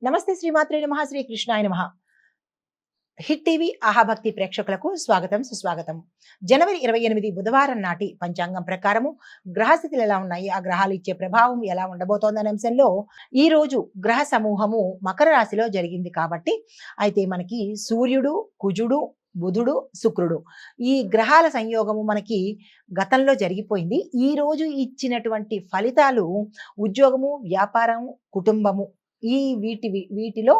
నమస్తే శ్రీమాత్రే నమః, శ్రీ కృష్ణాయ నమః. హిట్ టీవీ ఆహాభక్తి ప్రేక్షకులకు స్వాగతం సుస్వాగతం. జనవరి 28 బుధవారం నాటి పంచాంగం ప్రకారము గ్రహస్థితులు ఎలా ఉన్నాయి, ఆ గ్రహాలు ఇచ్చే ప్రభావం ఎలా ఉండబోతోందనే అంశంలో ఈ రోజు గ్రహ సమూహము మకర రాశిలో జరిగింది కాబట్టి అయితే మనకి సూర్యుడు, కుజుడు, బుధుడు, శుక్రుడు ఈ గ్రహాల సంయోగము మనకి గతంలో జరిగిపోయింది. ఈ రోజు ఇచ్చినటువంటి ఫలితాలు ఉద్యోగము, వ్యాపారం, కుటుంబము ఈ వీటిలో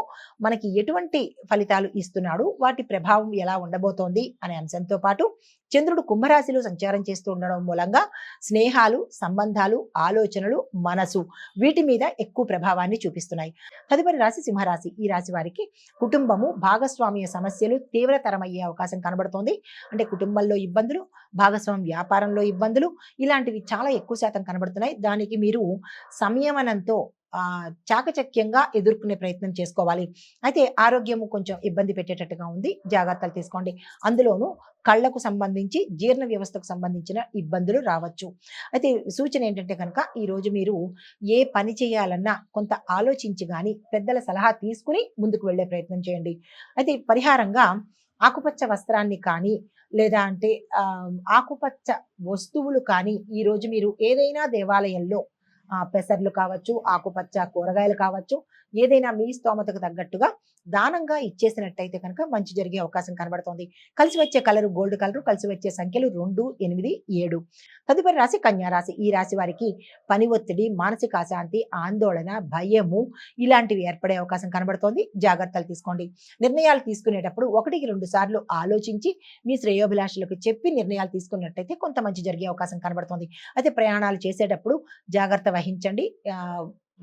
మనకి ఎటువంటి ఫలితాలు ఇస్తున్నాడు, వాటి ప్రభావం ఎలా ఉండబోతోంది అనే అంశంతో పాటు చంద్రుడు కుంభరాశిలో సంచారం చేస్తూ ఉండడం మూలంగా స్నేహాలు, సంబంధాలు, ఆలోచనలు, మనసు వీటి మీద ఎక్కువ ప్రభావాన్ని చూపిస్తున్నాయి. తదుపరి రాశి సింహరాశి. ఈ రాశి వారికి కుటుంబము, భాగస్వామ్య సమస్యలు తీవ్రతరమయ్యే అవకాశం కనబడుతోంది. అంటే కుటుంబంలో ఇబ్బందులు, భాగస్వామ్య వ్యాపారంలో ఇబ్బందులు ఇలాంటివి చాలా ఎక్కువ శాతం కనబడుతున్నాయి. దానికి మీరు సంయమనంతో చాకచక్యంగా ఎదుర్కొనే ప్రయత్నం చేసుకోవాలి. అయితే ఆరోగ్యము కొంచెం ఇబ్బంది పెట్టేటట్టుగా ఉంది, జాగ్రత్తలు తీసుకోండి. అందులోనూ కళ్లకు సంబంధించి, జీర్ణ వ్యవస్థకు సంబంధించిన ఇబ్బందులు రావచ్చు. అయితే సూచన ఏంటంటే కనుక ఈరోజు మీరు ఏ పని చేయాలన్నా కొంత ఆలోచించి కానీ పెద్దల సలహా తీసుకుని ముందుకు వెళ్ళే ప్రయత్నం చేయండి. అయితే పరిహారంగా ఆకుపచ్చ వస్త్రాన్ని కానీ లేదా అంటే ఆకుపచ్చ వస్తువులు కానీ ఈరోజు మీరు ఏదైనా దేవాలయంలో పెసర్లు కావచ్చు, ఆకుపచ్చ కూరగాయలు కావచ్చు, ఏదైనా మీ స్తోమతకు తగ్గట్టుగా దానంగా ఇచ్చేసినట్టయితే కనుక మంచి జరిగే అవకాశం కనబడుతోంది. కలిసి వచ్చే కలరు గోల్డ్ కలరు, కలిసి వచ్చే సంఖ్యలు 2, 8, 7. తదుపరి రాశి కన్యా రాశి. ఈ రాశి వారికి పని ఒత్తిడి, మానసిక అశాంతి, ఆందోళన, భయము ఇలాంటివి ఏర్పడే అవకాశం కనబడుతోంది. జాగ్రత్తలు తీసుకోండి. నిర్ణయాలు తీసుకునేటప్పుడు 1-2 సార్లు ఆలోచించి మీ శ్రేయోభిలాషులకు చెప్పి నిర్ణయాలు తీసుకున్నట్టయితే కొంత మంచి జరిగే అవకాశం కనబడుతోంది. అయితే ప్రయాణాలు చేసేటప్పుడు జాగ్రత్త వహించండి.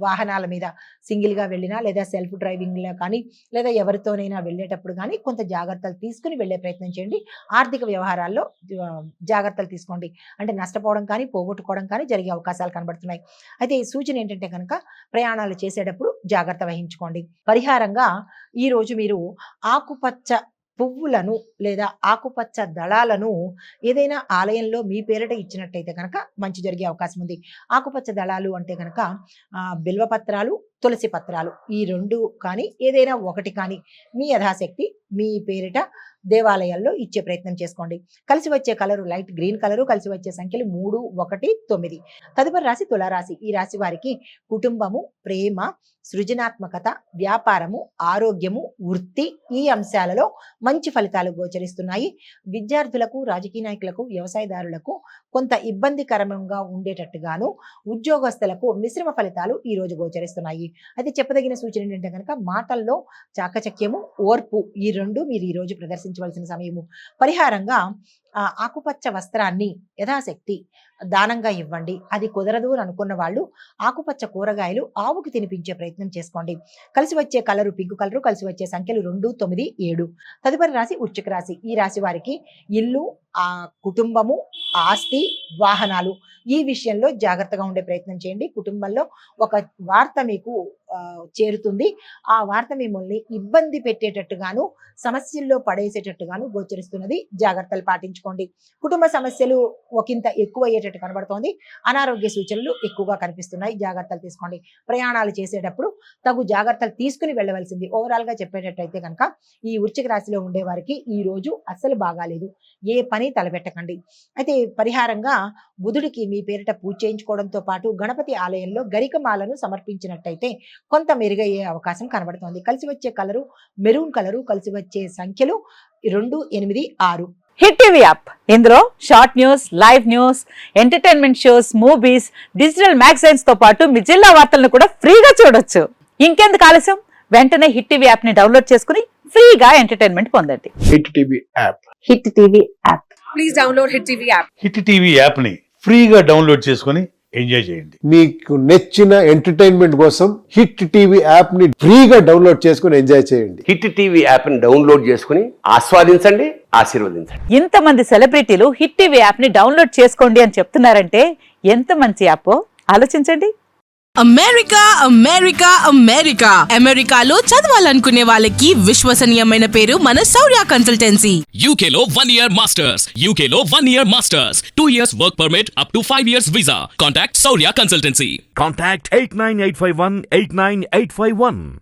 వాహనాల మీద సింగిల్గా వెళ్ళినా లేదా సెల్ఫ్ డ్రైవింగ్లో కానీ లేదా ఎవరితోనైనా వెళ్ళేటప్పుడు కానీ కొంత జాగ్రత్తలు తీసుకుని వెళ్ళే ప్రయత్నం చేయండి. ఆర్థిక వ్యవహారాల్లో జాగ్రత్తలు తీసుకోండి. అంటే నష్టపోవడం కానీ పోగొట్టుకోవడం కానీ జరిగే అవకాశాలు కనబడుతున్నాయి. అయితే ఈ సూచన ఏంటంటే కనుక ప్రయాణాలు చేసేటప్పుడు జాగ్రత్త వహించుకోండి. పరిహారంగా ఈరోజు మీరు ఆకుపచ్చ పువ్వులను లేదా ఆకుపచ్చ దళాలను ఏదైనా ఆలయంలో మీ పేరిట ఇచ్చినట్టయితే కనుక మంచి జరిగే అవకాశం ఉంది. ఆకుపచ్చ దళాలు అంటే కనుక బిల్వపత్రాలు, తులసి పత్రాలు ఈ 2 కానీ ఏదైనా ఒకటి కానీ మీ యథాశక్తి మీ పేరిట దేవాలయాల్లో ఇచ్చే ప్రయత్నం చేసుకోండి. కలిసి వచ్చే కలరు లైట్ గ్రీన్ కలరు, కలిసి వచ్చే సంఖ్యలు 3, 1, 9. తదుపరి రాశి తులారాశి. ఈ రాశి వారికి కుటుంబము, ప్రేమ, సృజనాత్మకత, వ్యాపారము, ఆరోగ్యము, వృత్తి ఈ అంశాలలో మంచి ఫలితాలు గోచరిస్తున్నాయి. విద్యార్థులకు, రాజకీయ నాయకులకు, వ్యవసాయదారులకు కొంత ఇబ్బందికరంగా ఉండేటట్టుగాను, ఉద్యోగస్తులకు మిశ్రమ ఫలితాలు ఈ రోజు గోచరిస్తున్నాయి. అయితే చెప్పదగిన సూచన ఏంటంటే కనుక మాటల్లో చాకచక్యము, ఓర్పు ఈ 2 మీరు ఈ రోజు ప్రదర్శించవలసిన సమయము. పరిహారంగా ఆకుపచ్చ వస్త్రాన్ని యథాశక్తి దానంగా ఇవ్వండి. అది కుదరదు అని అనుకున్న వాళ్ళు ఆకుపచ్చ కూరగాయలు ఆవుకి తినిపించే ప్రయత్నం చేసుకోండి. కలిసి వచ్చే కలరు పింక్ కలరు, కలిసి వచ్చే సంఖ్యలు 2, 9, 7. తదుపరి రాశి వృశ్చిక రాశి. ఈ రాశి వారికి ఇల్లు, కుటుంబము, ఆస్తి, వాహనాలు ఈ విషయంలో జాగ్రత్తగా ఉండే ప్రయత్నం చేయండి. కుటుంబంలో ఒక వార్త మీకు చేరుతుంది. ఆ వార్త మిమ్మల్ని ఇబ్బంది పెట్టేటట్టుగాను, సమస్యల్లో పడేసేటట్టుగాను గోచరిస్తున్నది. జాగ్రత్తలు పాటించుకోండి. కుటుంబ సమస్యలు ఒకంత ఎక్కువ అయ్యేటట్టు కనబడుతోంది. అనారోగ్య సూచనలు ఎక్కువగా కనిపిస్తున్నాయి. జాగ్రత్తలు తీసుకోండి. ప్రయాణాలు చేసేటప్పుడు తగు జాగ్రత్తలు తీసుకుని వెళ్ళవలసింది. ఓవరాల్ గా చెప్పేటట్టయితే కనుక ఈ వృశ్చిక రాశిలో ఉండే వారికి ఈ రోజు అస్సలు బాగాలేదు. ఏ పని తలపెట్టకండి. అయితే పరిహారంగా బుధుడికి మీ పేరిట పూజ చేయించుకోవడంతో పాటు గణపతి ఆలయంలో గరికమాలను సమర్పించినట్టయితే కొంత మెరుగయ్యే అవకాశం కనబడుతోంది. కలిసి వచ్చే కలరు మెరూన్ కలరు, కలిసి వచ్చే సంఖ్యలు 2, 8, 6. Hit TV app. ఇందులో short news, live news, entertainment shows, movies, digital magazines తో పాటు మీ జిల్లా వార్తలను కూడా ఫ్రీగా చూడొచ్చు. ఇంకెందుకు ఆలస్యం, వెంటనే హిట్ టీవీ యాప్ ని డౌన్లోడ్ చేసుకుని ఫ్రీగా ఎంటర్టైన్మెంట్ పొందండి. Hit TV app. Hit TV app. Please download hit TV app. Hit TV app ని ఫ్రీగా డౌన్లోడ్ చేసుకుని ఎంజాయ్ చేయండి. మీకు నచ్చిన ఎంటర్టైన్మెంట్ కోసం హిట్ టీవీ యాప్ ని ఫ్రీగా డౌన్లోడ్ చేసుకుని ఎంజాయ్ చేయండి. హిట్ టీవీ యాప్ ని డౌన్లోడ్ చేసుకుని ఆస్వాదించండి, ఆశీర్వదించండి. ఇంతమంది సెలబ్రిటీలు హిట్ టీవీ యాప్ ని డౌన్లోడ్ చేసుకోండి అని చెప్తున్నారంటే ఎంత మంచి యాప్ ఆలోచించండి. అమెరికా అమెరికా అమెరికా అమెరికాలో చదవాలనుకునే వాళ్ళకి విశ్వసనీయమైన పేరు మన శౌర్య కన్సల్టెన్సీ. UK లో 1 year masters. UK లో 1 year masters. 2 years work permit up to 5 years visa. Contact Saurya Consultancy. Contact 89851 89851.